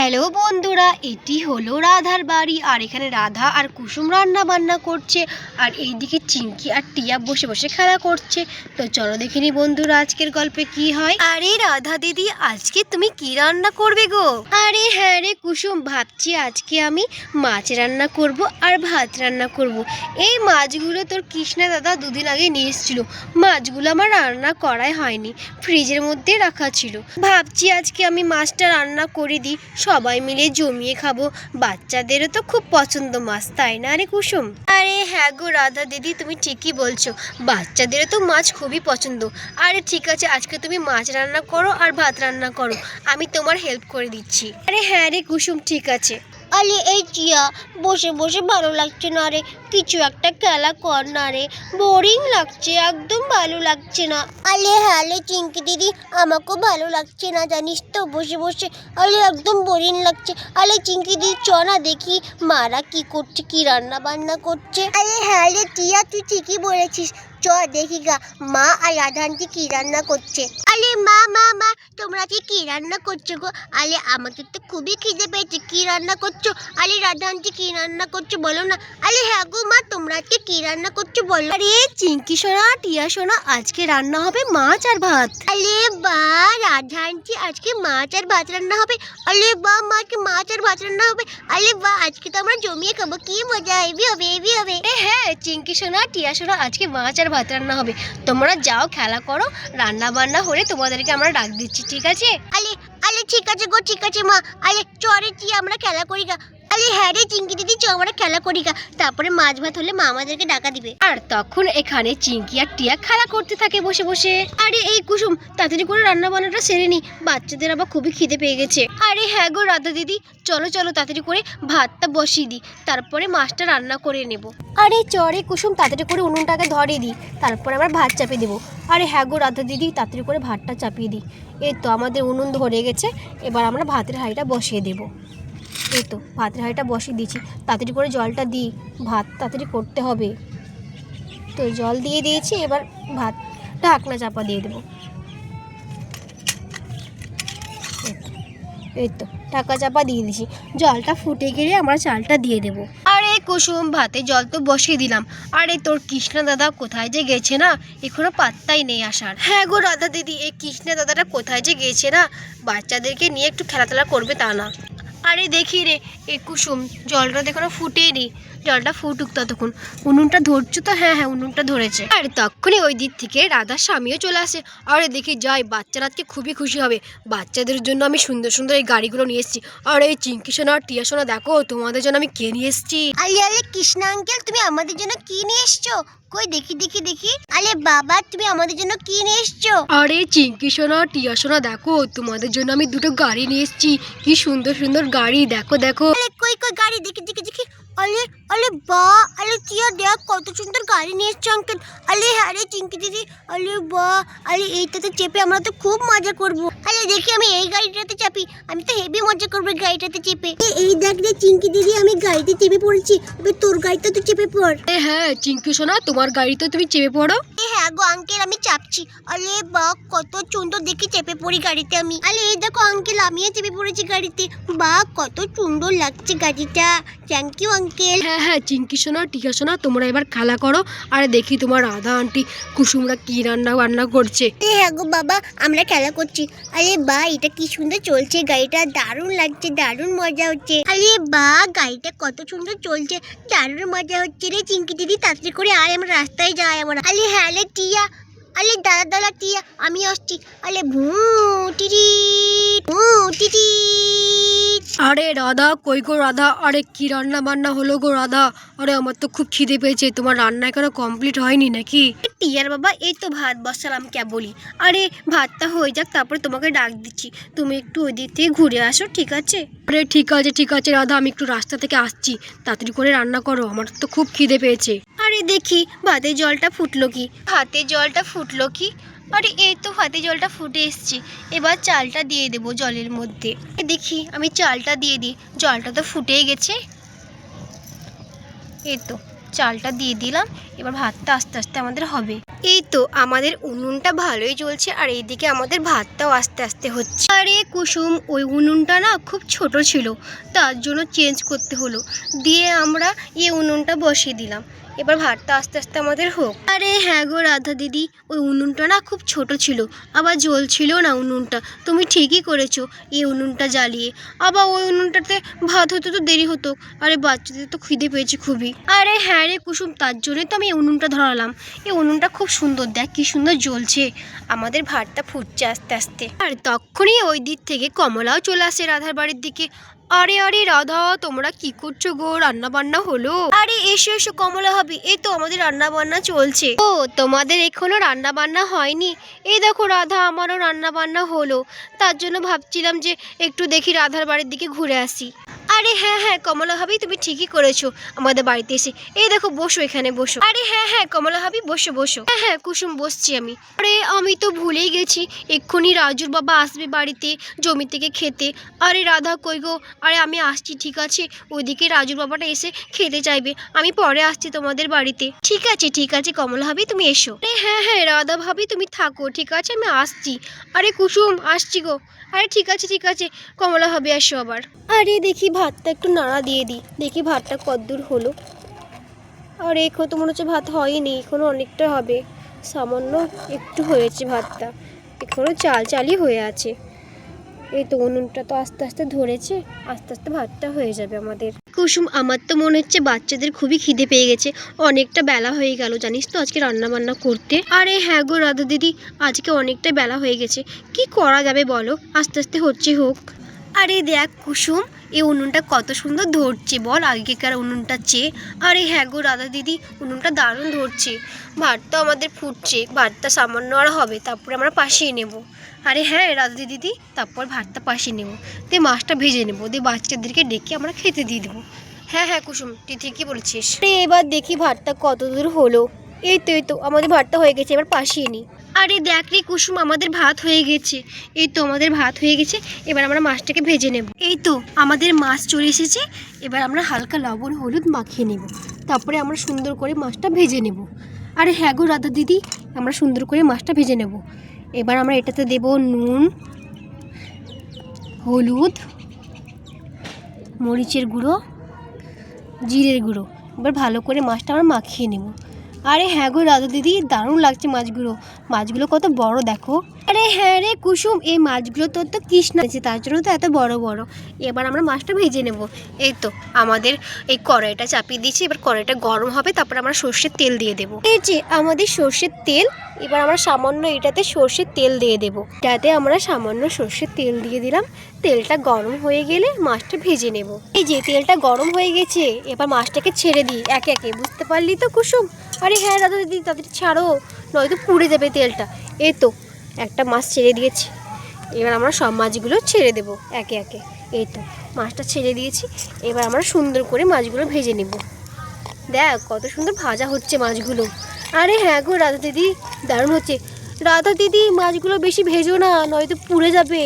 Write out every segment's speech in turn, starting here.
Hello বন্ধুরা, এটি হলো রাধার বাড়ি। আর এখানে রাধা আর কুসুম রান্না বান্না করছে, আর এইদিকে চিঙ্কি আর টিয়া বসে বসে খেলা করছে। তো চলো দেখিনি বন্ধুরা আজকের গল্পে কি হয়। আরে রাধা দিদি, আজকে তুমি কি রান্না করবে গো? আরে হ্যাঁ রে কুসুম, ভাবছি আজকে আমি মাছ রান্না করব আর ভাত রান্না করব। এই মাছগুলো তোর কৃষ্ণা দাদা দুদিন আগে নিয়ে এসেছিল। মাছগুলো আমার রান্না করাই হয়নি, ফ্রিজের মধ্যে রাখা ছিল। ভাবছি আজকে আমি মাছটা রান্না করে দিই, সবাই মিলে জমিয়ে খাবো। বাচ্চাদেরও তো খুব পছন্দ মাছ, তাই না রে কুসুম? আরে হ্যাঁ গো রাধা দিদি, তুমি ঠিকই বলছো, বাচ্চাদেরও তো মাছ খুবই পছন্দ। আরে ঠিক আছে, আজকে তুমি মাছ রান্না করো আর ভাত রান্না করো, আমি তোমার হেল্প করে দিচ্ছি। আরে হ্যাঁ রে কুসুম, ঠিক আছে। আরে এই টিয়া, বসে বসে ভালো লাগছে না রে, কিছু একটা খেলা কর না রে, বোরিং লাগছে, একদম ভালো লাগছে না। আরে হ্যাঁ রে চিঙ্কি দিদি, আমাকেও ভালো লাগছে না জানিস তো, বসে বসে আরে একদম বোরিং লাগছে। আরে চিঙ্কি দিদি চ না দেখি মারা কি করছে, কি রান্না বান্না করছে। আরে হ্যাঁ রে টিয়া, তুই ঠিকই বলেছিস, চ দেখি গা মা আর রাধা আন্টি কি রান্না করছে। আরে মা মা মা, তোমরা কি রান্না করছো গো? আরে আমাদের তো খুবই খিদে পেয়েছে, কি রান্না করছো? আরে রাধা আন্টি কি রান্না করছো বলো না। আরে হ্যাঁ গো মা, তোমরা আজকে কি রান্না করছো বলো। আরে চিঙ্কি সোনা, টিয়া সোনা, আজকে রান্না হবে মাছ আর ভাত। আরে বা, রাধা আন্টি আজকে মাছ আর ভাত রান্না হবে। আরে বা মা, আজকে মাছ আর ভাত রান্না হবে। আরে বা, আজকে তো আমরা জমিয়ে খাবো, কি মজা, হেভি হবে হেভি হবে। হ্যাঁ চিঙ্কি সোনা, টিয়া সোনা, আজকে মাছ আর ভাত রান্না হবে। তোমরা যাও খেলা করো, রান্না বান্না হলে তোমাদেরকে আমরা ডাক দিচ্ছি, ঠিক আছে? আরে আরে ঠিক আছে গো, ঠিক আছে মা। আরে চরে টিয়া, আমরা খেলা করি গা। আরে হ্যাঁ রে চিঙ্কি দিদি, চ আমরা খেলা করি গা, তারপরে মাছ ভাত হলে মা আমাদেরকে ডাকা দিবে। আর তখন এখানে চিঙ্কি আর টিয়া খেলা করতে থাকে বসে বসে। আরে এই কুসুম, তাড়াতাড়ি করে রান্না বান্নাটা সেরে নি, বাচ্চাদের আবার খুবই খিদে পেয়ে গেছে। আরে হ্যাঁ গো রাধা দিদি, চলো চলো তাড়াতাড়ি করে ভাতটা বসিয়ে দিই, তারপরে মাছটা রান্না করে নেব। আরে চরে কুসুম, তাড়াতাড়ি করে উনুনটাকে ধরিয়ে দিই, তারপরে আবার ভাত চাপিয়ে দেবো। আরে হ্যাঁ গো রাধা দিদি, তাড়াতাড়ি করে ভাতটা চাপিয়ে দিই। এই তো আমাদের উনুন ধরে গেছে, এবার আমরা ভাতের হাঁড়িটা বসিয়ে দেবো। এই তো ভাতের হাঁড়িটা বসিয়ে দিয়েছি, তাড়াতাড়ি করে জলটা দিই, ভাত তাড়াতাড়ি করতে হবে। তো জল দিয়ে দিয়েছি, এবার ভাত ঢাকনা চাপা দিয়ে দেবো। এই তো ঢাকা চাপা দিয়ে দিয়েছি, জলটা ফুটে গেলে আমরা চালটা দিয়ে দেবো। আরে কুসুম, ভাতে জল তো বসিয়ে দিলাম। আরে তোর কৃষ্ণা দাদা কোথায় যে গেছে না, এখনো পাত্তাই নেই আসার। হ্যাঁ গো রাধা দিদি, এই কৃষ্ণা দাদাটা কোথায় যে গেছে না, বাচ্চাদেরকে নিয়ে একটু খেলাধুলা করবে তা না। আরে দেখি রে এই কুসুম, জলটা এখনো ফুটেনি, জলটা ফুটুক ততক্ষণ। উনুনটা ধরছো তো? হ্যাঁ হ্যাঁ উনুনটা ধরেছে। আর তখনই ওই দিক থেকে রাধার স্বামীও চলে আসে। আরে দেখি যাই, বাচ্চারা আজকে খুবই খুশি হবে, বাচ্চাদের জন্য আমি সুন্দর সুন্দর এই গাড়িগুলো নিয়ে এসেছি। আর এই চিঙ্কি সোনা আর টিয়া সোনা, দেখো তোমাদের জন্য আমি কে নিয়ে এসেছি। আরে আরে কৃষ্ণা আঙ্কেল, তুমি আমাদের জন্য কি নিয়ে এসছো? কই দেখি দেখি দেখি। আরে বাবা, তুমি আমাদের জন্য কি নিয়ে এসছো? আরে চিঙ্কি সোনা টিয়া সোনা, দেখো তোমাদের জন্য আমি দুটো গাড়ি নিয়ে এসেছি, কি সুন্দর সুন্দর গাড়ি, দেখো দেখো। আরে কই কই গাড়ি, দেখি দেখি দেখি। আরে আরে বা, আরে টিয়া দেখ কত সুন্দর গাড়ি নিয়ে এসছো আঙ্কেল। আরে হ্যাঁ রে চিঙ্কি দিদি, আরে বা, আরে এইটাতে চেপে আমরা তো খুব মজা করবো। আরে দেখি আমি এই গাড়িটাতে চাপি, আমি তো হেভি মজা করবো গাড়িটাতে চেপে। এই দেখ রে চিঙ্কি দিদি, আমি গাড়িতে চেপে পড়েছি, এবার তোর গাড়িতে তুই চেপে পড়। হ্যাঁ চিঙ্কি সোনা, তোমার গাড়িতে তুমি চেপে পড়ো। হ্যাঁ গো আঙ্কেল, আমি চাপছি। আরে বা, কত সুন্দর দেখি চেপে পড়ি গাড়িতে আমি। আরে এই দেখো আঙ্কেল, আমিও চেপে পড়েছি গাড়িতে। বা, কত সুন্দর লাগছে গাড়িটা, থ্যাংক ইউ আঙ্কেল। হ্যাঁ হ্যাঁ চিঙ্কি সোনা টিকা সোনা, তোমরা এবার খেলা করো। আর দেখি তোমার রাধা আন্টি কুসুমরা কি রান্না বান্না করছে। হ্যাঁ গো বাবা, আমরা খেলা করছি। আরে বা, এটা কি সুন্দর চলছে গাড়িটা, দারুণ লাগছে, দারুণ মজা হচ্ছে। আরে বা, গাড়িটা কত সুন্দর চলছে, দারুণ মজা হচ্ছে রে চিঙ্কি দিদি, তাড়াতাড়ি করে আয়, আমরা রাস্তায় যাই আমরা। আরে হ্যাঁ রে টিয়া, আরে দাদা দাদা টিয়া, আমি আসছি। আরে ভু টিটি ভু টিটি। আরে রাধা, কই গো রাধা, আরে কি রান্না বান্না হলো গো রাধা? আরে আমার তো খুব খিদে পেয়েছে, তোমার রান্না এখনো কমপ্লিট হয়নি নাকি? টিয়ার বাবা, এই তো ভাত বসালাম কেবলই। আরে ভাতটা হয়ে যাক, তারপরে তোমাকে ডাক দিচ্ছি, তুমি একটু ওই দিক থেকে ঘুরে আসো, ঠিক আছে? আরে ঠিক আছে ঠিক আছে রাধা, আমি একটু রাস্তা থেকে আসছি, তাড়াতাড়ি করে রান্না করো, আমার তো খুব খিদে পেয়েছে। আরে দেখি ভাতের জলটা ফুটলো কি, ভাতের জলটা ফুটলো কি? আরে এই তো ভাতের জলটা ফুটে এসছে, এবার চালটা দিয়ে দেবো জলের মধ্যে। দেখি আমি চালটা দিয়ে দিই, জলটা তো ফুটেই গেছে। এই তো চালটা দিয়ে দিলাম, এবার ভাতটা আস্তে আস্তে আমাদের হবে। এই তো আমাদের উনুনটা ভালোই জ্বলছে আর এইদিকে আমাদের ভাতটাও আস্তে আস্তে হচ্ছে। আরে কুসুম, ওই উনুনটা না খুব ছোট ছিল, তার জন্য চেঞ্জ করতে হলো, দিয়ে আমরা এই উনুনটা বসিয়ে দিলাম। এবার ভাতটা আস্তে আস্তে আমাদের হোক। আরে হ্যাঁ গো রাধা দিদি, ওই উনুনটা না খুব ছোট ছিল, আবার জ্বলছিল না উনুনটা। তুমি ঠিকই করেছো এই উনুনটা জ্বালিয়ে, আবার ওই উনুনটাতে ভাত হতে তো দেরি হতো। আরে বাচ্চাদের তো খিদে পেয়েছে খুবই। আরে হ্যাঁ রে কুসুম, তার জন্যই তো আমি এই উনুনটা ধরালাম। এই উনুনটা খুব সুন্দর, দেখ কি সুন্দর জ্বলছে, আমাদের ভাতটা ফুটছে আস্তে আস্তে। আর তখনই ওই দিক থেকে কমলাও চলে আসে রাধার বাড়ির দিকে। আরে আরে রাধা, তোমরা কি করছো গো? রান্না বান্না হলো? আরে এসো এসো কমলা ভাবি, এই তো আমাদের রান্না বান্না চলছে। ও তোমাদের এখনো রান্না বান্না হয়নি? এই দেখো রাধা, আমারও রান্না বান্না হলো, তার জন্য ভাবছিলাম যে একটু দেখি রাধার বাড়ির দিকে ঘুরে আসি। আরে হ্যাঁ হ্যাঁ কমলা ভাবি, তুমি ঠিকই করেছো আমাদের বাড়িতে এসে। এই দেখো বসো, এখানে বসো। আরে হ্যাঁ হ্যাঁ কমলা ভাবি, বসো বসো। হ্যাঁ হ্যাঁ কুসুম, বসছি আমি। আরে আমি তো ভুলেই গেছি, এক্ষুনি রাজুর বাবা আসবে বাড়িতে জমি থেকে খেতে। আরে রাধা কই গো? আরে আমি আসছি, ঠিক আছে, ওইদিকে রাজুর বাবাটা এসে খেতে চাইবে, আমি পরে আসছি তোমাদের বাড়িতে। ঠিক আছে কমলা ভাবি, তুমি এসো। আরে হ্যাঁ হ্যাঁ রাধা ভাবি, তুমি থাকো, ঠিক আছে, আমি আসছি। আরে কুসুম, আসছি গো। আরে ঠিক আছে কমলা ভাবি, আসো আবার। আরে দেখি ভাতটা একটু নাড়া দিয়ে দিই, দেখি ভাতটা কতদূর হলো। আরে এখনো তো মনে হচ্ছে ভাত হয়নি, এখনো অনেকটা হবে, সামান্য একটু হয়েছে ভাতটা, এখনো চালই হয়ে আছে। এই তো উনুনটা তো আস্তে আস্তে ধরেছে, আস্তে আস্তে ভাতটা হয়ে যাবে আমাদের। কুসুম, আমার তো মনে হচ্ছে বাচ্চাদের খুবই খিদে পেয়ে গেছে, অনেকটা বেলা হয়ে গেল জানিস তো আজকে রান্না বান্না করতে। আরে হ্যাঁ গো রাধা দিদি, আজকে অনেকটা বেলা হয়ে গেছে, কি করা যাবে বলো, আস্তে আস্তে হচ্ছে হোক। আরে দেখ কুসুম, এই উনুনটা কত সুন্দর ধরছে বল আগেকার উনুনটার চেয়ে। আরে হ্যাঁ গো রাধা দিদি, উনুনটা দারুণ ধরছে, ভাতটা আমাদের ফুটছে, ভাতটা সামান্য আর হবে, তারপরে আমরা পাশিয়ে নেব। আরে হ্যাঁ রাধা দিদি, তারপর ভাতটা পাশিয়ে নেব, দিয়ে মাছটা ভেজে নেবো, দিয়ে বাচ্চাদেরকে ডেকে আমরা খেতে দিয়ে দেবো। হ্যাঁ হ্যাঁ কুসুম, তুই ঠিকই বলছিস। এবার দেখি ভাতটা কত দূর হলো। এই তো আমাদের ভাতটা হয়ে গেছে, এবার পাশিয়ে নিই। আরে দেখ রে কুসুম, আমাদের ভাত হয়ে গেছে। এই তো আমাদের ভাত হয়ে গেছে, এবার আমরা মাছটাকে ভেজে নেব। এই তো আমাদের মাছ চলে এসেছে, এবার আমরা হালকা লবণ হলুদ মাখিয়ে নেব, তারপরে আমরা সুন্দর করে মাছটা ভেজে নেব। আরে হ্যাঁ গো রাধা দিদি, আমরা সুন্দর করে মাছটা ভেজে নেব। এবার আমরা এটাতে দেব নুন, হলুদ, মরিচের গুঁড়ো, জিরের গুঁড়ো। এবার ভালো করে মাছটা আমরা মাখিয়ে নেব। আরে হ্যাঁ গো রাধা দিদি, দারুণ লাগছে মাছগুলো কত বড় দেখো। আরে হ্যাঁ রে কুসুম, এই মাছগুলো তোর তো কৃষ্ণা আছে, তার জন্য তো এত বড় বড়। এবার আমরা মাছটা ভেজে নেব। এই তো আমাদের এই কড়াইটা চাপিয়ে দিয়েছি, এবার কড়াইটা গরম হবে, তারপর আমরা সর্ষের তেল দিয়ে দেবো। এই যে আমাদের সর্ষের তেল, এবার আমরা সামান্য এটাতে সর্ষের তেল দিয়ে দেবো। যাতে আমরা সামান্য সর্ষের তেল দিয়ে দিলাম, তেলটা গরম হয়ে গেলে মাছটা ভেজে নেব। এই যে তেলটা গরম হয়ে গেছে, এবার মাছটাকে ছেড়ে দিই একে একে, বুঝতে পারলি তো কুসুম? আরে হ্যাঁ দাদা দিদি, তাদের ছাড়ো, নয়তো পুড়ে যাবে তেলটা। এই তো একটা মাছ ছেড়ে দিয়েছি, এবার আমরা সব মাছগুলো ছেড়ে দেবো একে একে। এই তো মাছটা ছেড়ে দিয়েছি, এবার আমরা সুন্দর করে মাছগুলো ভেজে নেব। দেখ কত সুন্দর ভাজা হচ্ছে মাছগুলো। আরে হ্যাঁ গো রাধা দিদি, দারুণ হচ্ছে। রাধা দিদি, মাছগুলো বেশি ভেজো না, নয়তো পুড়ে যাবে।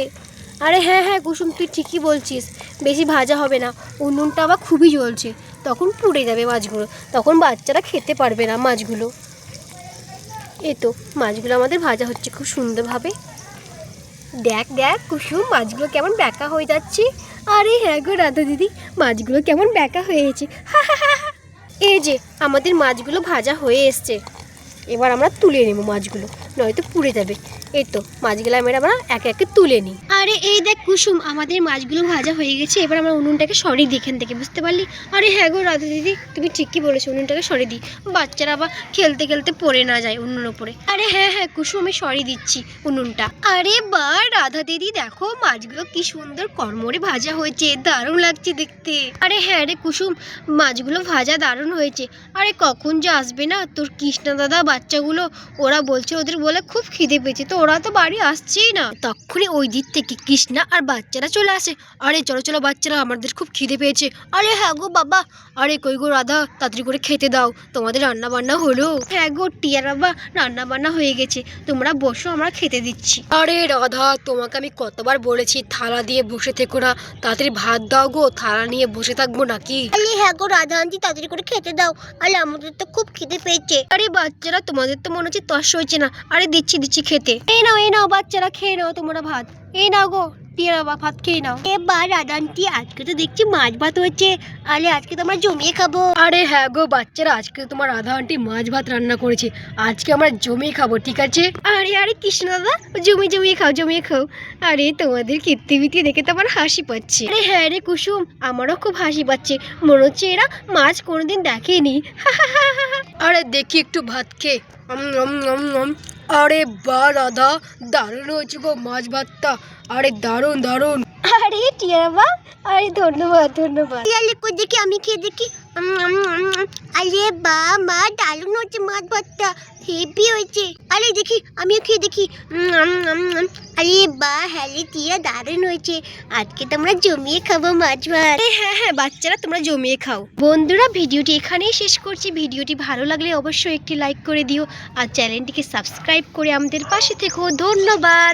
আরে হ্যাঁ হ্যাঁ কুসুম, তুই ঠিকই বলছিস, বেশি ভাজা হবে না, উনুনটা আবার খুবই জ্বলছে, তখন পুড়ে যাবে মাছগুলো, তখন বাচ্চারা খেতে পারবে না মাছগুলো। এই তো মাছগুলো আমাদের ভাজা হচ্ছে খুব সুন্দরভাবে। দেখ দেখ কুসুম, মাছগুলো কেমন ব্যাকা হয়ে যাচ্ছে। আরে হ্যাঁ গো রাধা দিদি, মাছগুলো কেমন ব্যাকা হয়েছে। এই যে আমাদের মাছগুলো ভাজা হয়ে এসছে, এবার আমরা তুলে নেব মাছগুলো, নয়তো পুড়ে যাবে। এই তো মাছগুলো আমরা একে একে তুলে নিই। আরে এই দেখ কুসুম, আমাদের মাছগুলো ভাজা হয়ে গেছে, এবার আমরা উনুনটাকে সরিয়ে দিই এখান থেকে, বুঝতে পারলি? আরে হ্যাঁ গো রাধা দিদি, তুমি ঠিকই বলেছো, উনুনটাকে সরিয়ে দিই, বাচ্চারা আবার খেলতে খেলতে পড়ে না যায় উনুন ওপরে। আরে হ্যাঁ হ্যাঁ কুসুম, আমি সরিয়ে দিচ্ছি উনুনটা। আরে বা রাধা দিদি, দেখো মাছগুলো কি সুন্দর কড়মড়ে ভাজা হয়েছে, দারুণ লাগছে দেখতে। আরে হ্যাঁ রে কুসুম, মাছগুলো ভাজা দারুণ হয়েছে। আরে কখন যে আসবে না তোর কৃষ্ণা দাদা বাচ্চাগুলো, ওরা বলছে ওদের বলে খুব খিদে পেয়েছে, তো ওরা তো বাড়ি আসছেই না। তখনই ওই দিক থেকে কৃষ্ণা আর বাচ্চারা চলে আসে। আরে চলো চলো বাচ্চারা, আমাদের খুব খিদে পেয়েছে। আরে হ্যাঁ গো বাবা। আরে কই গো রাধা, তাড়াতাড়ি করে খেতে দাও, তোমাদের রান্না বান্না হলো? হ্যাঁ গো টিয়ার বাবা, রান্না বান্না হয়ে গেছে, তোমরা বসো, আমরা খেতে দিচ্ছি। আরে রাধা, তোমাকে আমি কতবার বলেছি থালা দিয়ে বসে থেকো না, তাড়াতাড়ি ভাত দাও গো, থালা নিয়ে বসে থাকবো নাকি? আরে হ্যাঁ গো রাধা আন্টি, তাড়াতাড়ি করে খেতে দাও, আরে আমাদের তো খুব খিদে পেয়েছে। আরে বাচ্চারা, তোমাদের তো মনে হচ্ছে তস হয়েছে না। আরে দিচ্ছি দিচ্ছি খেতে। এই নাও বাচ্চারা, খেয়ে নাও তোমরা ভাত। এই নাও গো টিয়া বাবা, ভাত খেয়ে নাও। এবার রাধা আন্টি, আজকে তো দেখছি মাছ ভাত হয়েছে, আরে আজকে তো আমরা জমিয়ে খাবো। আরে হ্যাঁ গো বাচ্চারা, আজকে তোমার রাধা আন্টি মাছ ভাত রান্না করেছে, আজকে আমরা জমিয়ে খাবো, ঠিক আছে? আরে আরে কৃষ্ণ দাদা, জমিয়ে খাও, জমিয়ে খাও। আরে তোমাদের কীর্তিবিতি দেখে তো আমার হাসি পাচ্ছে। আরে হ্যাঁ রে কুসুম, আমারও খুব হাসি পাচ্ছে, মনে হচ্ছে এরা মাছ কোনোদিন দেখেনি। আরে দেখি একটু ভাত খেয়ে। আরে বা রাধা, দারুণ হয়েছে গো মাছ ভাতটা, আরে দারুণ দারুণ। আরে টিয়া বাবা, আরে ধন্যবাদ ধন্যবাদ। আরে কই দেখি, আমি খেয়ে দেখি। আরে বা মা, দারুণ হচ্ছে মাছ ভাতটা, হেভি হয়েছে। আরে দেখি, আমিও খেয়ে দেখি। আরে বা হ্যাঁ রে টিয়া, দারুণ হয়েছে, আজকে তো আমরা জমিয়ে খাবো মাছ ভাত। হ্যাঁ বাচ্চারা, তোমরা জমিয়ে খাও। বন্ধুরা, ভিডিওটি এখানেই শেষ করছি। ভিডিওটি ভালো লাগলে অবশ্যই একটি লাইক করে দিও আর চ্যানেলটিকে সাবস্ক্রাইব করে আমাদের পাশে থেকো। ধন্যবাদ।